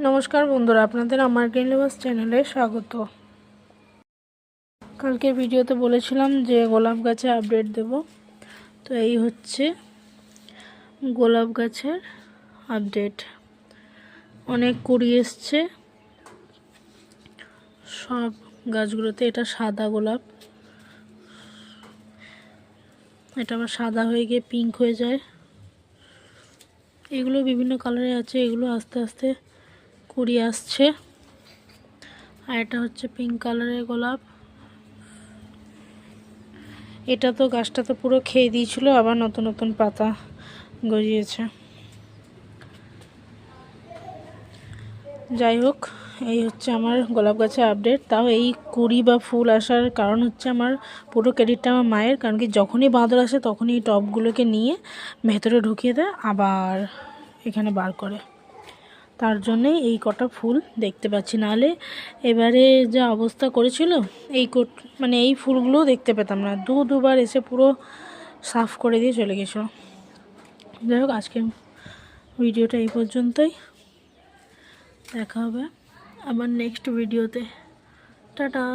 নমস্কার বন্ধুরা, আপনাদের আমার গ্রিন লিভার্স চ্যানেলে স্বাগত। কালকে ভিডিওতে বলেছিলাম যে গোলাপ গাছে আপডেট দেব, তো এই হচ্ছে গোলাপ গাছের আপডেট। অনেক কুড়ি এসছে সব গাছগুলোতে। এটা সাদা গোলাপ, এটা আবার সাদা হয়ে গিয়ে পিঙ্ক হয়ে যায়। এগুলো বিভিন্ন কালারে আছে, এগুলো আস্তে আস্তে কুড়ি আসছে। আর এটা হচ্ছে পিঙ্ক কালারের গোলাপ। এটা তো গাছটা তো পুরো খেয়ে দিয়েছিল, আবার নতুন নতুন পাতা গজিয়েছে। যাই হোক, এই হচ্ছে আমার গোলাপ গাছের আপডেট। তাও এই কুড়ি বা ফুল আসার কারণ হচ্ছে আমার পুরো ক্রেডিটটা আমার মায়ের, কারণ কি যখনই বাঁদর আসে তখনই এই টবগুলোকে নিয়ে ভেতরে ঢুকিয়ে দেয়, আবার এখানে বার করে। তার জন্যেই এই কটা ফুল দেখতে পাচ্ছি, নাহলে এবারে যা অবস্থা করেছিল এই ফুলগুলোও দেখতে পেতাম না। দুবার এসে পুরো সাফ করে দিয়ে চলে গেছিলো। যাই হোক, আজকে ভিডিওটা এই পর্যন্তই। দেখা হবে আবার নেক্সট ভিডিওতে। টাটা।